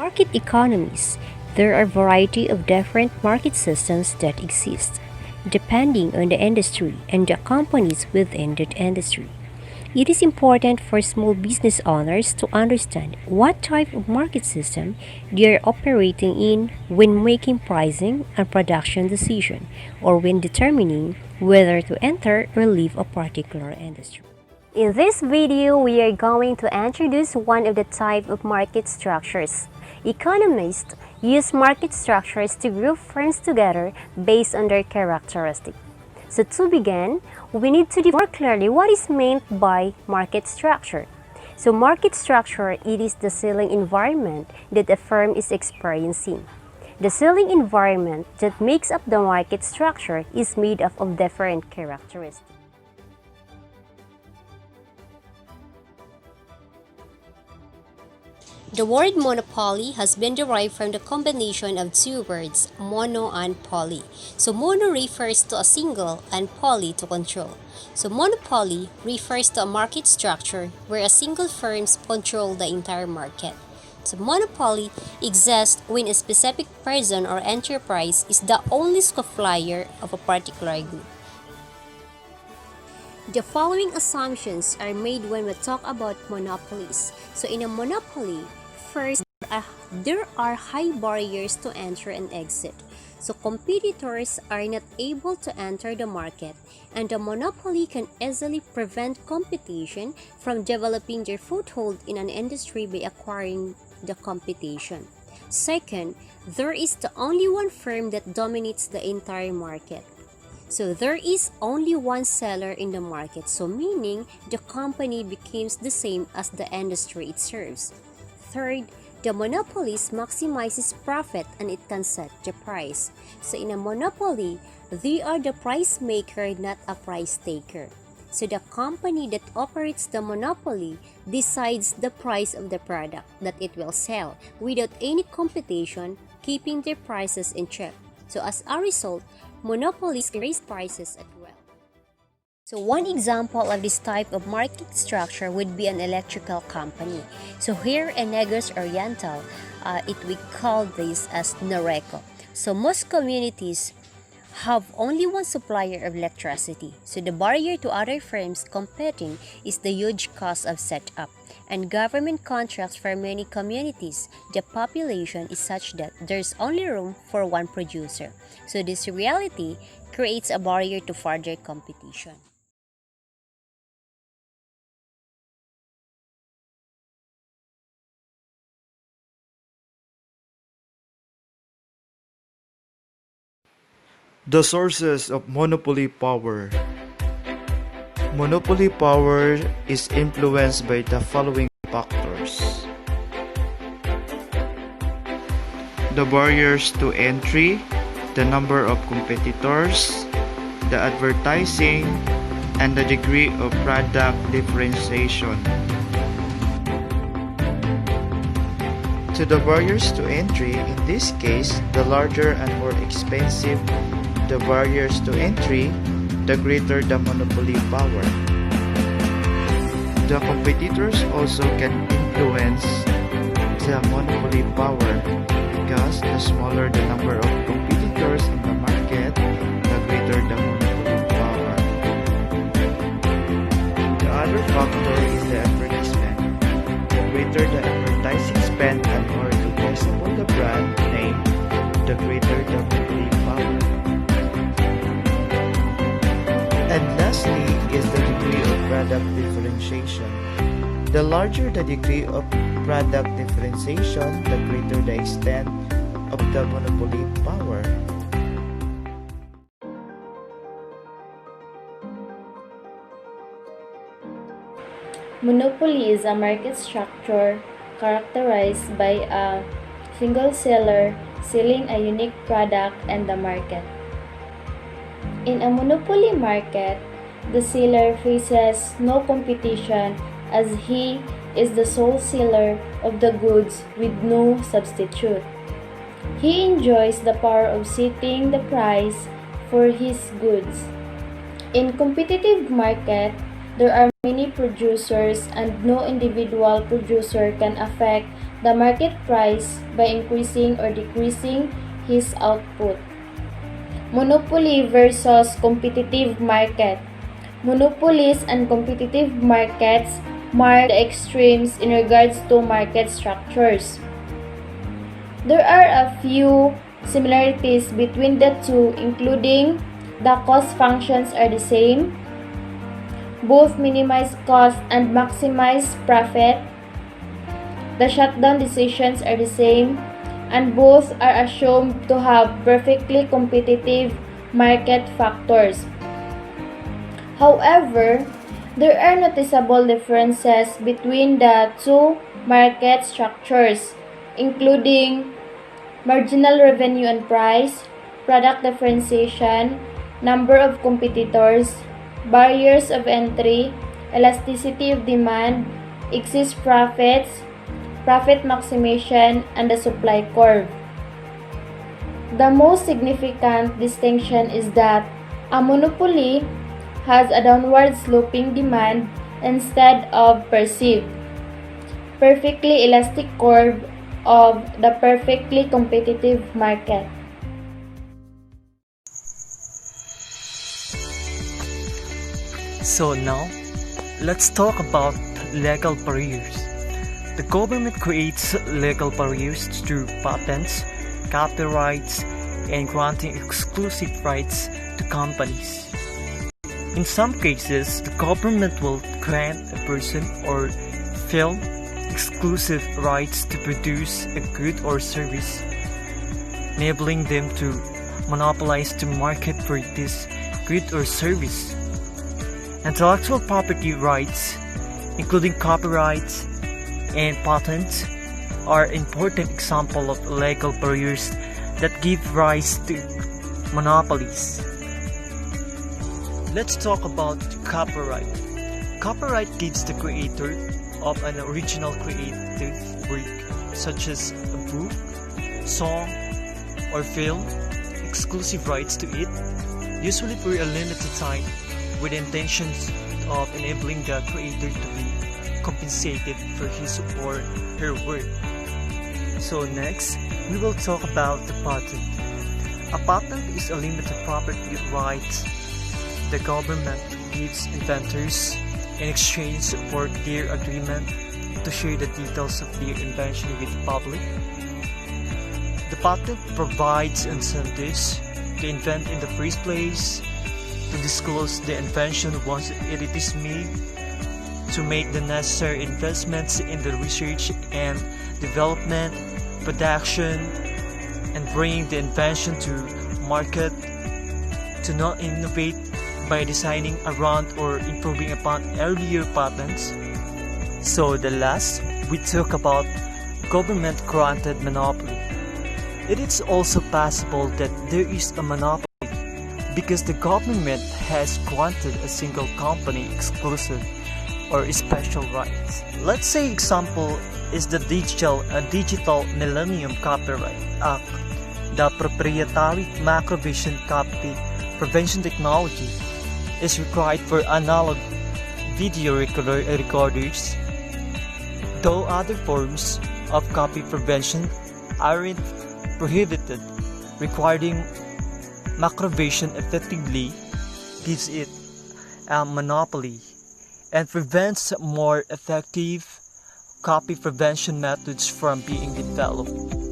market economies, there are a variety of different market systems that exist, depending on the industry and the companies within that industry. It is important for small business owners to understand what type of market system they are operating in when making pricing and production decision or when determining whether to enter or leave a particular industry. In this video, we are going to introduce one of the type of market structures. Economists use market structures to group firms together based on their characteristics. So to begin, we need to define more clearly what is meant by market structure. So market structure, it is the selling environment that a firm is experiencing. The selling environment that makes up the market structure is made up of different characteristics. The word monopoly has been derived from the combination of two words, mono and poly. So mono refers to a single and poly to control. So monopoly refers to a market structure where a single firm controls the entire market. So monopoly exists when a specific person or enterprise is the only supplier of a particular good. The following assumptions are made when we talk about monopolies. So in a monopoly, first, there are high barriers to enter and exit. So competitors are not able to enter the market, and the monopoly can easily prevent competition from developing their foothold in an industry by acquiring the competition. Second, there is the only one firm that dominates the entire market. So there is only one seller in the market, so meaning the company becomes the same as the industry it serves. Third, the monopolist maximizes profit and it can set the price. So in a monopoly, they are the price maker, not a price taker. So the company that operates the monopoly decides the price of the product that it will sell without any competition, keeping their prices in check. So as a result, monopolies raise prices as well. So one example of this type of market structure would be an electrical company. So here in Negros Oriental, we call this as Noreco. So most communities have only one supplier of electricity. So the barrier to other firms competing is the huge cost of setup and government contracts for many communities. The population is such that there's only room for one producer. So this reality creates a barrier to further competition. The sources of monopoly power. Monopoly power is influenced by the following factors: the barriers to entry, the number of competitors, the advertising, and the degree of product differentiation. To the barriers to entry, in this case, the larger and more expensive the barriers to entry, the greater the monopoly power. The competitors also can influence the monopoly power because the smaller the number of competitors in the market, the greater the monopoly power. The other factor is the advertisement. The greater the advertising spend and more recognizable the brand name, the greater the monopoly power. And lastly is the degree of product differentiation. The larger the degree of product differentiation, the greater the extent of the monopoly power. Monopoly is a market structure characterized by a single seller selling a unique product in the market. In a monopoly market, the seller faces no competition as he is the sole seller of the goods with no substitute. He enjoys the power of setting the price for his goods. In competitive market, there are many producers and no individual producer can affect the market price by increasing or decreasing his output. Monopoly versus competitive market. Monopolies and competitive markets mark the extremes in regards to market structures. There are a few similarities between the two, including the cost functions are the same, both minimize cost and maximize profit, the shutdown decisions are the same, and both are assumed to have perfectly competitive market factors. However, there are noticeable differences between the two market structures, including marginal revenue and price, product differentiation, number of competitors, barriers of entry, elasticity of demand, excess profits, profit maximization, and the supply curve. The most significant distinction is that a monopoly has a downward sloping demand instead of perceived, perfectly elastic curve of the perfectly competitive market. So now, let's talk about legal barriers. The government creates legal barriers through patents, copyrights, and granting exclusive rights to companies. In some cases, the government will grant a person or firm exclusive rights to produce a good or service, enabling them to monopolize the market for this good or service. Intellectual property rights, including copyrights and patents, are important examples of legal barriers that give rise to monopolies. Let's talk about copyright. Copyright gives the creator of an original creative work, such as a book, song, or film, exclusive rights to it, usually for a limited time, with intentions of enabling the creator to be compensated for his or her work. So next, we will talk about the patent. A patent is a limited property right the government gives inventors in exchange for their agreement to share the details of their invention with the public. The patent provides incentives to invent in the first place, to disclose the invention once it is made, to make the necessary investments in the research and development, production, and bringing the invention to market, to not innovate by designing around or improving upon earlier patents. So the last, we talk about government-granted monopoly. It is also possible that there is a monopoly because the government has granted a single company exclusive or special rights. Let's say example is the Digital Millennium Copyright Act. The proprietary macrovision copy prevention technology is required for analog video recorders, though other forms of copy prevention aren't prohibited. Requiring macrovision effectively gives it a monopoly and prevents more effective copy prevention methods from being developed.